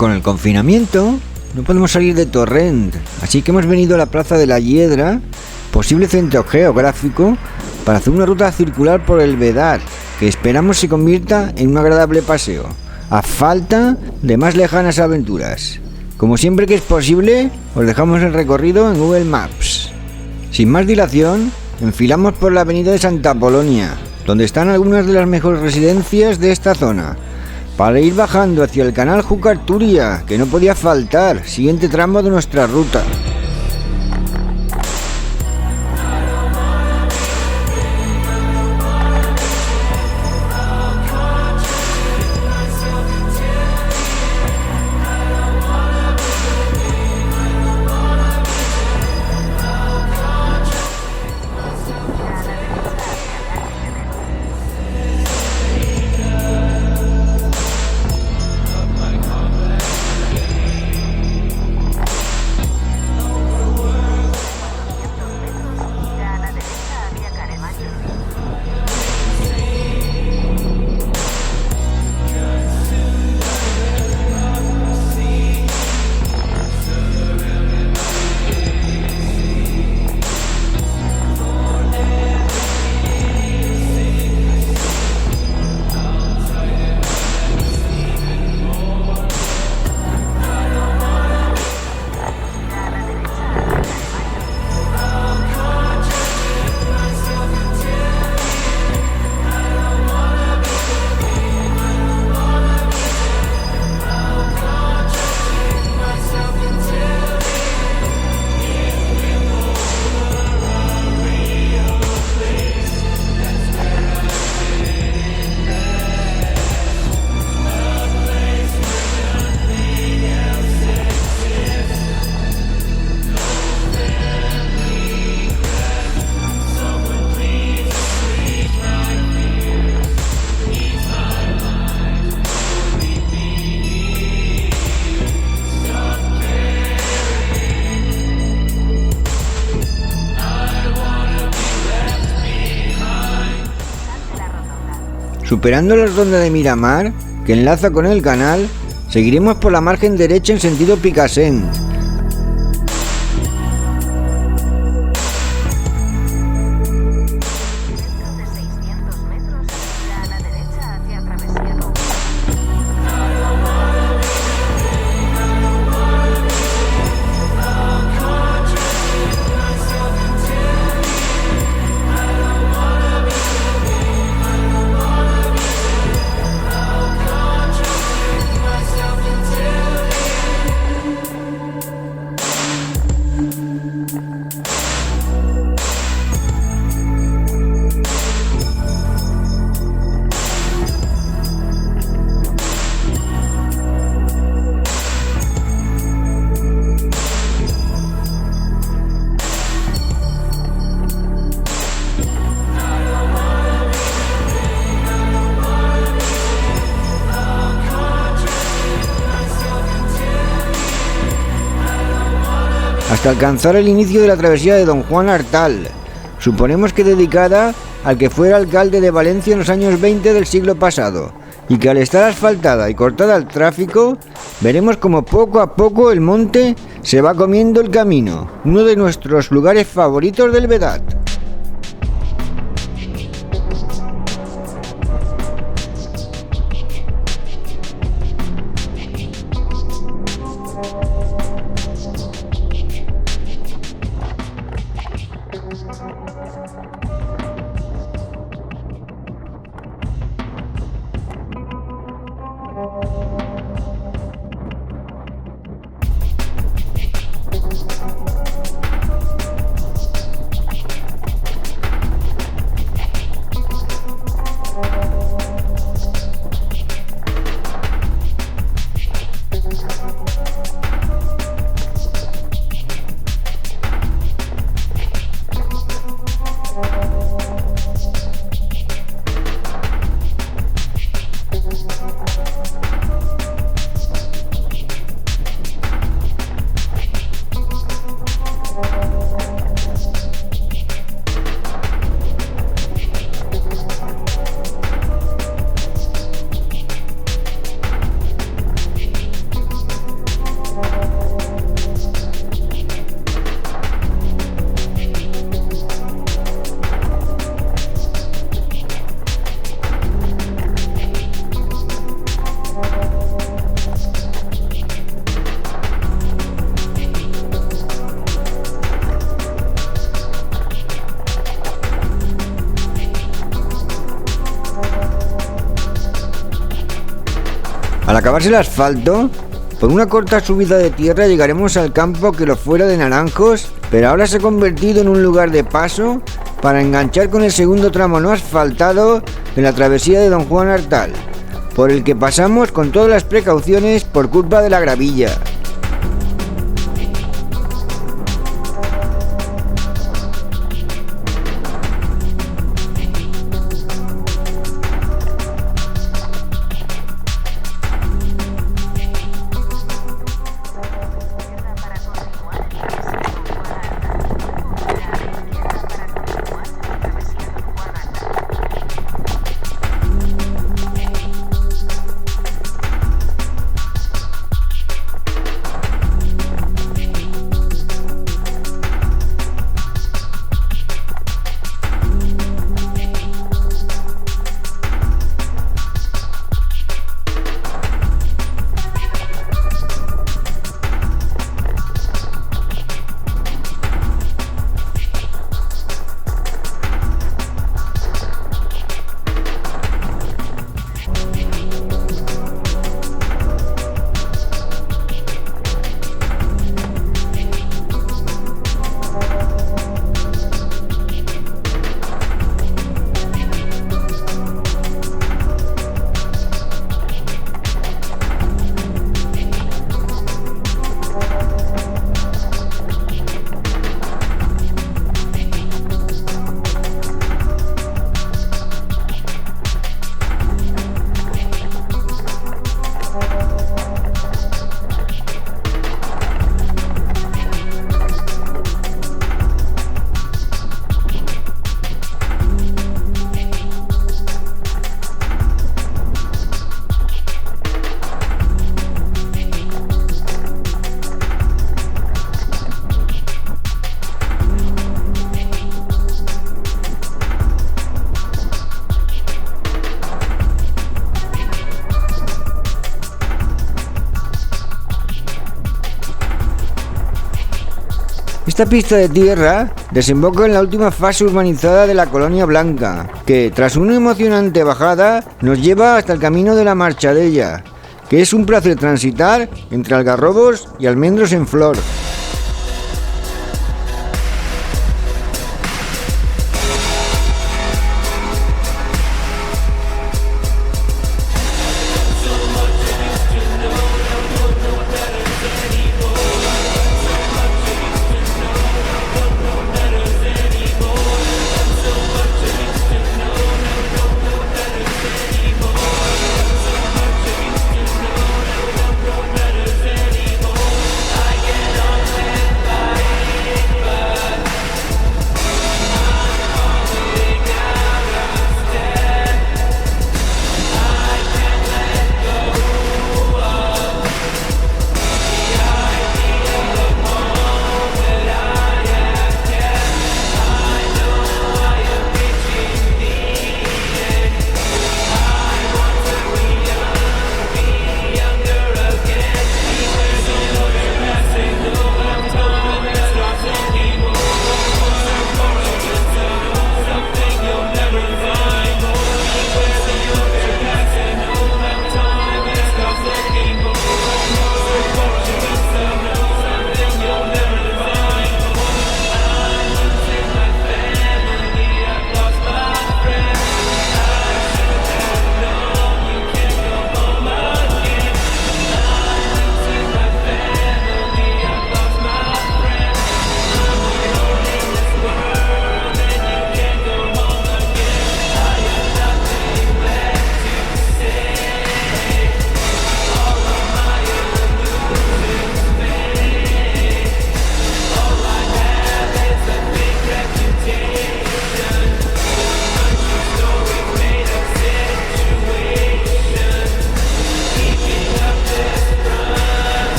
Con el confinamiento no podemos salir de Torrent, así que hemos venido a la Plaza de la Hiedra, posible centro geográfico, para hacer una ruta circular por el Vedat, que esperamos se convierta en un agradable paseo, a falta de más lejanas aventuras. Como siempre que es posible, os dejamos el recorrido en Google Maps. Sin más dilación, enfilamos por la avenida de Santa Polonia, donde están algunas de las mejores residencias de esta zona, para ir bajando hacia el canal Júcar-Turia, que no podía faltar, siguiente tramo de nuestra ruta. Superando la rotonda de Miramar, que enlaza con el canal, seguiremos por la margen derecha en sentido Picassent. Hasta alcanzar el inicio de la travesía de Don Juan Artal, suponemos que dedicada al que fuera alcalde de Valencia en los años 20 del siglo pasado, y que al estar asfaltada y cortada al tráfico, veremos como poco a poco el monte se va comiendo el camino, uno de nuestros lugares favoritos del Vedat. acabarse el asfalto, por una corta subida de tierra llegaremos al campo que lo fuera de Naranjos, pero ahora se ha convertido en un lugar de paso para enganchar con el segundo tramo no asfaltado de la travesía de Don Juan Artal, por el que pasamos con todas las precauciones por culpa de la gravilla. Esta pista de tierra desemboca en la última fase urbanizada de la Colonia Blanca, que tras una emocionante bajada nos lleva hasta el camino de la Marchadella, que es un placer transitar entre algarrobos y almendros en flor.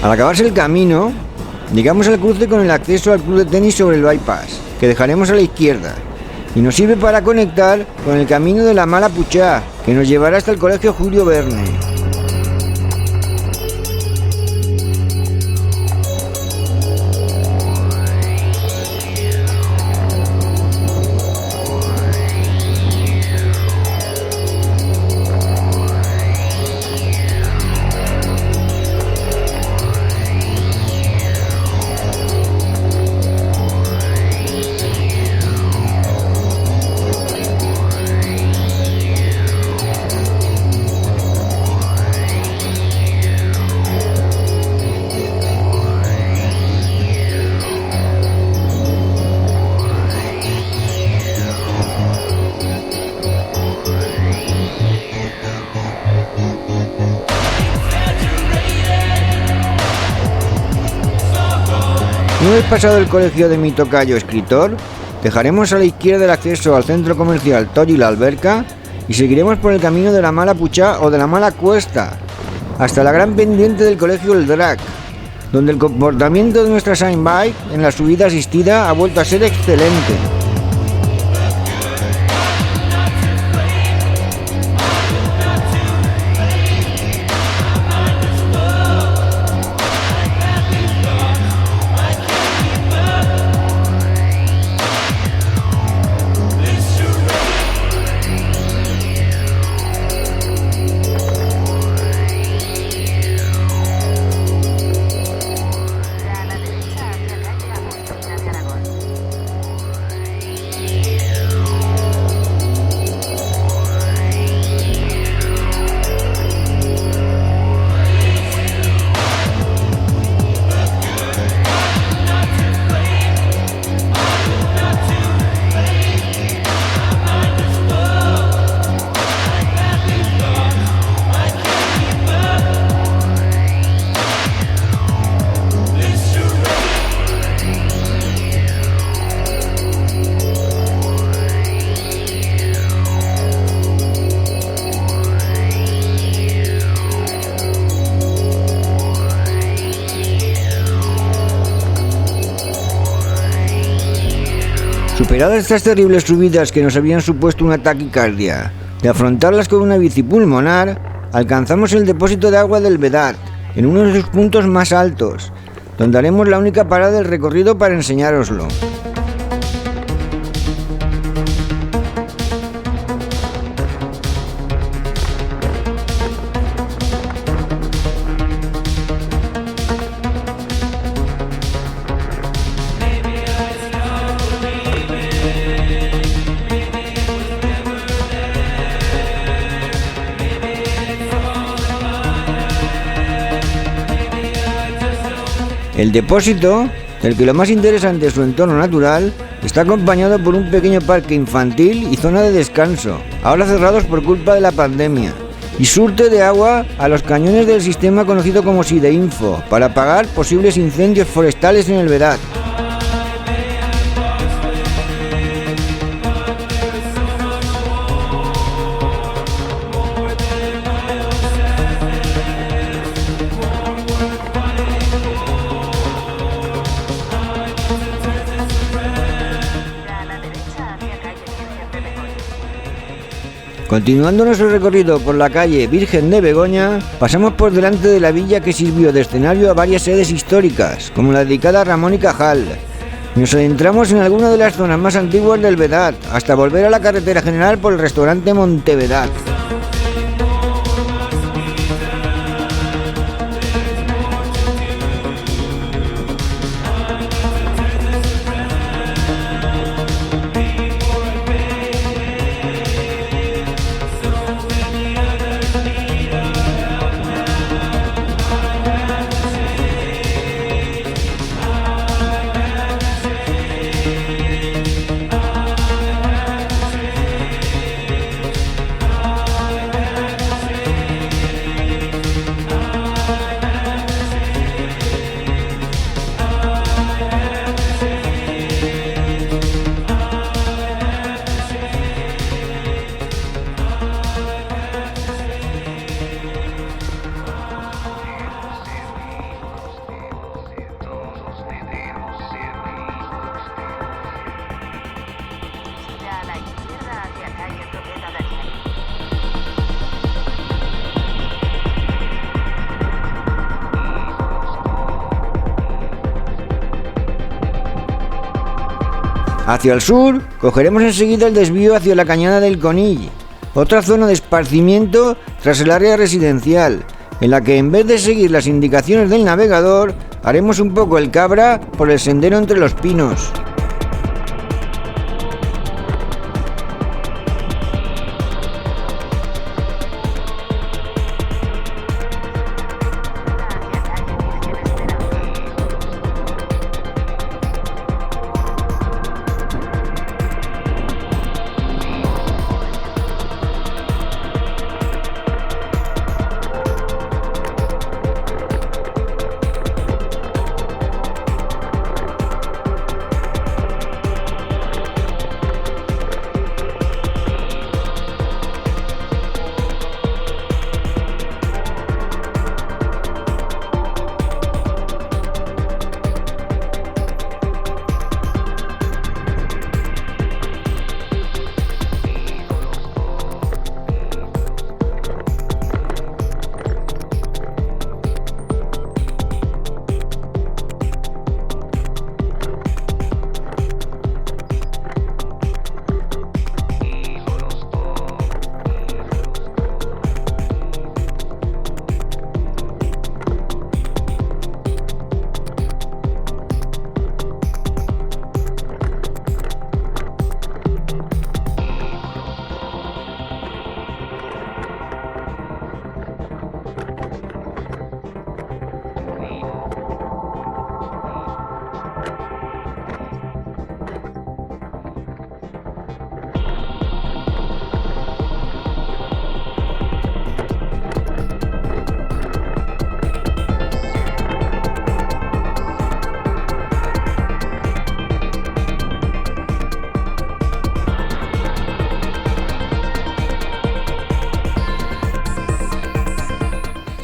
Al acabarse el camino, llegamos al cruce con el acceso al club de tenis sobre el bypass, que dejaremos a la izquierda, y nos sirve para conectar con el camino de la Mala Puchá, que nos llevará hasta el Colegio Julio Verne. Una vez pasado el colegio de mi tocayo escritor, dejaremos a la izquierda el acceso al centro comercial Toy y la Alberca y seguiremos por el camino de la Mala Puchá o de la Mala Cuesta, hasta la gran pendiente del colegio El Drac, donde el comportamiento de nuestra Shine Bike en la subida asistida ha vuelto a ser excelente. Superadas estas terribles subidas que nos habían supuesto una taquicardia, de afrontarlas con una bici pulmonar, alcanzamos el depósito de agua del Vedat, en uno de sus puntos más altos, donde haremos la única parada del recorrido para enseñároslo. El depósito, del que lo más interesante es su entorno natural, está acompañado por un pequeño parque infantil y zona de descanso, ahora cerrados por culpa de la pandemia, y surte de agua a los cañones del sistema conocido como Sideinfo, para apagar posibles incendios forestales en el Vedat. Continuando nuestro recorrido por la calle Virgen de Begoña, pasamos por delante de la villa que sirvió de escenario a varias sedes históricas, como la dedicada a Ramón y Cajal. Nos adentramos en alguna de las zonas más antiguas del Vedat, hasta volver a la carretera general por el restaurante Montevedat. Hacia el sur, cogeremos enseguida el desvío hacia la Cañada del Conill, otra zona de esparcimiento tras el área residencial, en la que en vez de seguir las indicaciones del navegador, haremos un poco el cabra por el sendero entre los pinos.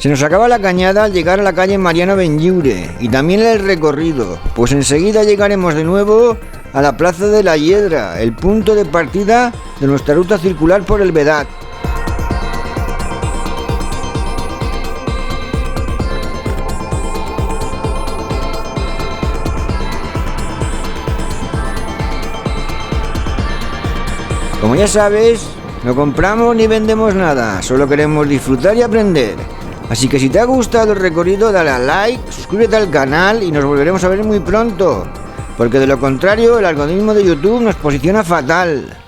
Se nos acaba la cañada al llegar a la calle Mariano Benlliure y también el recorrido, pues enseguida llegaremos de nuevo a la Plaza de la Hiedra, el punto de partida de nuestra ruta circular por el Vedat. Como ya sabes, no compramos ni vendemos nada, solo queremos disfrutar y aprender. Así que si te ha gustado el recorrido, dale a like, suscríbete al canal y nos volveremos a ver muy pronto, porque de lo contrario el algoritmo de YouTube nos posiciona fatal.